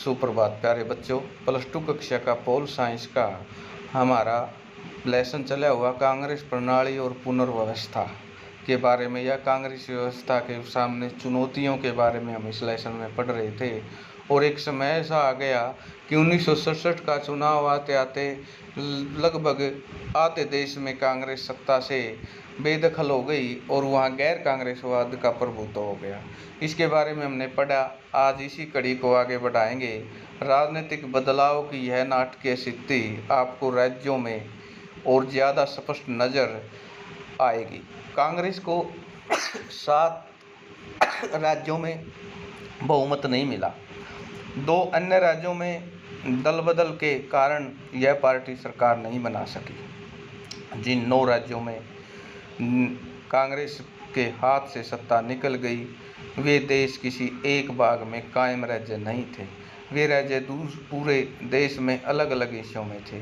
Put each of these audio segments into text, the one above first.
सुप्रभात प्यारे बच्चों। प्लस टू कक्षा का पोल साइंस का हमारा लेसन चला हुआ कांग्रेस प्रणाली और पुनर्व्यवस्था के बारे में या कांग्रेस व्यवस्था के सामने चुनौतियों के बारे में हम इस लेसन में पढ़ रहे थे। और एक समय ऐसा आ गया कि 1967 का चुनाव आते आते लगभग आधे देश में कांग्रेस सत्ता से बेदखल हो गई और वहाँ गैर कांग्रेसवाद का प्रभुत्व हो गया। इसके बारे में हमने पढ़ा। आज इसी कड़ी को आगे बढ़ाएंगे। राजनीतिक बदलाव की यह नाटकीय स्थिति आपको राज्यों में और ज़्यादा स्पष्ट नज़र आएगी। कांग्रेस को 7 राज्यों में बहुमत नहीं मिला। 2 अन्य राज्यों में दल बदल के कारण यह पार्टी सरकार नहीं बना सकी। जिन 9 राज्यों में कांग्रेस के हाथ से सत्ता निकल गई, वे देश किसी एक भाग में कायम राज्य नहीं थे। वे राज्य पूरे देश में अलग अलग हिस्सों में थे।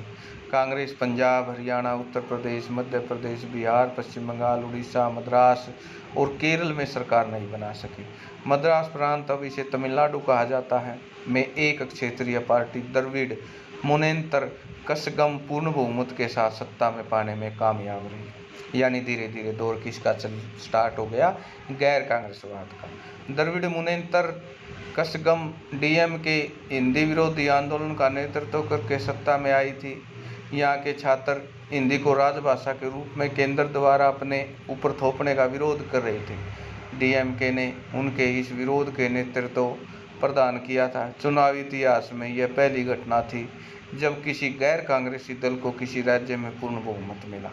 कांग्रेस पंजाब, हरियाणा, उत्तर प्रदेश, मध्य प्रदेश, बिहार, पश्चिम बंगाल, उड़ीसा, मद्रास और केरल में सरकार नहीं बना सकी। मद्रास प्रांत, अब इसे तमिलनाडु कहा जाता है, में एक क्षेत्रीय पार्टी द्रविड़ मुनेत्र कषगम पूर्ण बहुमत के साथ सत्ता में पाने में कामयाब रही। यानी धीरे धीरे दौर किसका स्टार्ट हो गया? गैर कांग्रेसवाद का। द्रविड़ मुनेत्र कषगम डीएम के हिंदी विरोधी आंदोलन का नेतृत्व करके सत्ता में आई थी। यहाँ के छात्र हिंदी को राजभाषा के रूप में केंद्र द्वारा अपने ऊपर थोपने का विरोध कर रहे थे। डीएमके ने उनके इस विरोध के नेतृत्व प्रदान किया था। चुनावी इतिहास में यह पहली घटना थी जब किसी गैर कांग्रेसी दल को किसी राज्य में पूर्ण बहुमत मिला।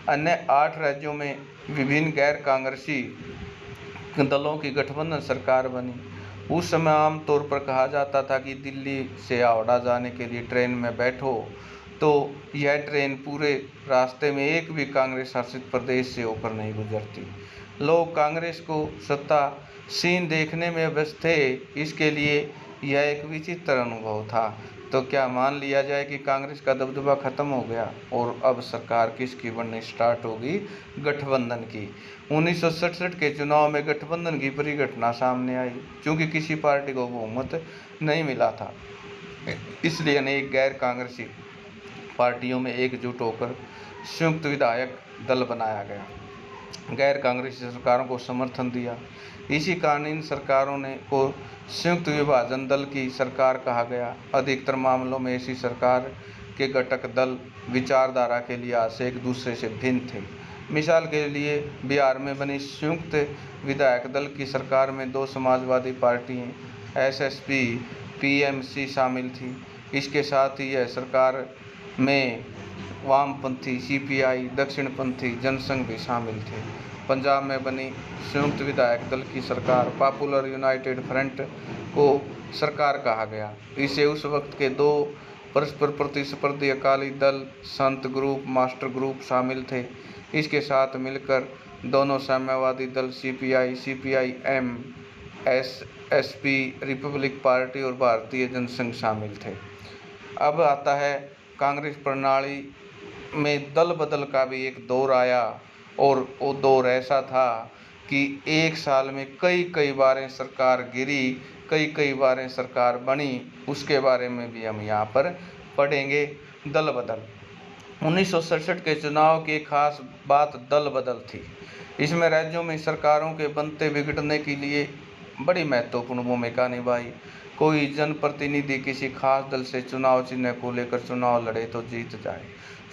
अन्य 8 राज्यों में विभिन्न गैर कांग्रेसी दलों की गठबंधन सरकार बनी। उस समय आमतौर पर कहा जाता था कि दिल्ली से हावड़ा जाने के लिए ट्रेन में बैठो तो यह ट्रेन पूरे रास्ते में एक भी कांग्रेस शासित प्रदेश से होकर नहीं गुजरती। लोग कांग्रेस को सत्तासीन देखने में व्यस्त थे, इसके लिए यह एक विचित्र अनुभव था। तो क्या मान लिया जाए कि कांग्रेस का दबदबा खत्म हो गया और अब सरकार किसकी बननी स्टार्ट होगी? गठबंधन की। 1967 के चुनाव में गठबंधन की बड़ी घटना सामने आई। क्योंकि किसी पार्टी को बहुमत नहीं मिला था, इसलिए अनेक गैर कांग्रेसी पार्टियों में एकजुट होकर संयुक्त विधायक दल बनाया गया। गैर कांग्रेसी सरकारों को समर्थन दिया। इसी कारण इन सरकारों को संयुक्त विभाजन दल की सरकार कहा गया। अधिकतर मामलों में ऐसी सरकार के घटक दल विचारधारा के लिहाज से एक दूसरे से भिन्न थे। मिसाल के लिए बिहार में बनी संयुक्त विधायक दल की सरकार में 2 समाजवादी पार्टियां एसएसपी, पीएमसी शामिल थी। इसके साथ ही यह सरकार में वामपंथी सीपीआई, दक्षिणपंथी जनसंघ भी शामिल थे। पंजाब में बनी संयुक्त विधायक दल की सरकार पॉपुलर यूनाइटेड फ्रंट को सरकार कहा गया। इसे उस वक्त के 2 परस्पर प्रतिस्पर्धी अकाली दल संत ग्रुप, मास्टर ग्रुप शामिल थे। इसके साथ मिलकर दोनों साम्यवादी दल CPI, CPI-M, SSP, Republic party और भारतीय जनसंघ शामिल थे। अब आता है कांग्रेस प्रणाली में दल बदल का भी एक दौर आया और वो दौर ऐसा था कि एक साल में कई बारें सरकार गिरी, कई बारें सरकार बनी। उसके बारे में भी हम यहाँ पर पढ़ेंगे। दल बदल 1967 के चुनाव की खास बात दल बदल थी। इसमें राज्यों में सरकारों के बनते बिगड़ने के लिए बड़ी महत्वपूर्ण भूमिका निभाई। कोई जनप्रतिनिधि किसी खास दल से चुनाव चिन्ह को लेकर चुनाव लड़े तो जीत जाए।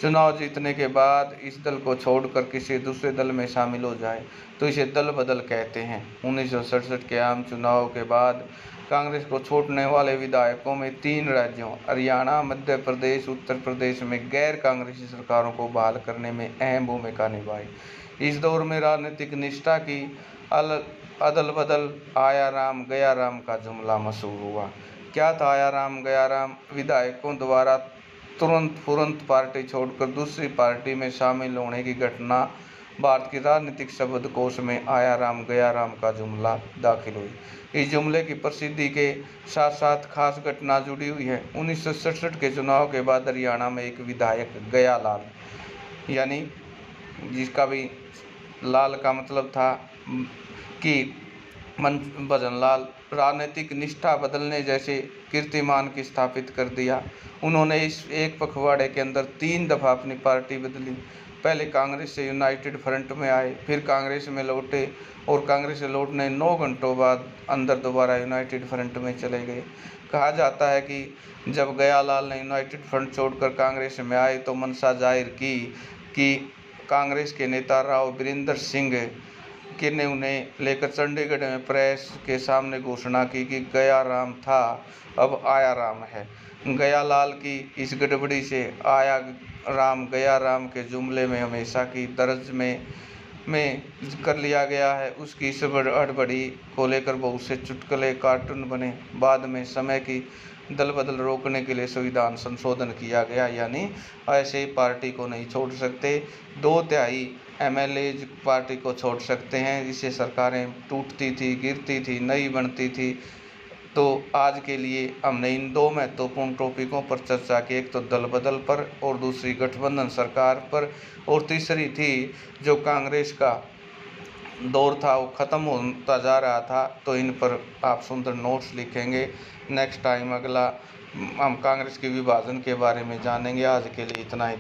चुनाव जीतने के बाद इस दल को छोड़कर किसी दूसरे दल में शामिल हो जाए तो इसे दल बदल कहते हैं। 1967 के आम चुनाव के बाद कांग्रेस को छोड़ने वाले विधायकों में 3 राज्यों हरियाणा, मध्य प्रदेश, उत्तर प्रदेश में गैर कांग्रेसी सरकारों को बहाल करने में अहम भूमिका निभाई। इस दौर में राजनीतिक निष्ठा की अदल बदल आया राम गया राम का जुमला मशहूर हुआ। क्या था आया राम गया राम? विधायकों द्वारा तुरंत पार्टी छोड़कर दूसरी पार्टी में शामिल होने की घटना भारत की राजनीतिक शब्दकोश में आया राम गया राम का जुमला दाखिल हुई। इस जुमले की प्रसिद्धि के साथ साथ खास घटना जुड़ी हुई है। 1967 के चुनाव के बाद हरियाणा में एक विधायक गया लाल, यानी जिसका भी लाल का मतलब था कि भजन लाल, राजनीतिक निष्ठा बदलने जैसे कीर्तिमान की स्थापित कर दिया। उन्होंने इस एक पखवाड़े के अंदर 3 दफ़ा अपनी पार्टी बदली। पहले कांग्रेस से यूनाइटेड फ्रंट में आए, फिर कांग्रेस में लौटे और कांग्रेस से लौटने 9 घंटों बाद अंदर दोबारा यूनाइटेड फ्रंट में चले गए। कहा जाता है कि जब गयालाल ने यूनाइटेड फ्रंट छोड़कर कांग्रेस में आए तो मंशा जाहिर की कि कांग्रेस के नेता राव वीरेंद्र सिंह के ने उन्हें लेकर चंडीगढ़ में प्रेस के सामने घोषणा की कि गया राम था, अब आया राम है। गयालाल की इस गड़बड़ी से आया राम गया राम के जुमले में हमेशा की दर्ज में कर लिया गया है। उसकी इस हड़बड़ी को लेकर बहुत से चुटकुले कार्टून बने। बाद में समय की दल बदल रोकने के लिए संविधान संशोधन किया गया, यानी ऐसे पार्टी को नहीं छोड़ सकते। 2/3 MLA पार्टी को छोड़ सकते हैं, जिससे सरकारें टूटती थी, गिरती थी, नई बनती थी। तो आज के लिए हमने इन 2 महत्वपूर्ण टॉपिकों पर चर्चा की, एक तो दल बदल पर और दूसरी गठबंधन सरकार पर, और तीसरी थी जो कांग्रेस का दौर था वो ख़त्म होता जा रहा था। तो इन पर आप सुंदर नोट्स लिखेंगे। नेक्स्ट टाइम अगला हम कांग्रेस के विभाजन के बारे में जानेंगे। आज के लिए इतना ही।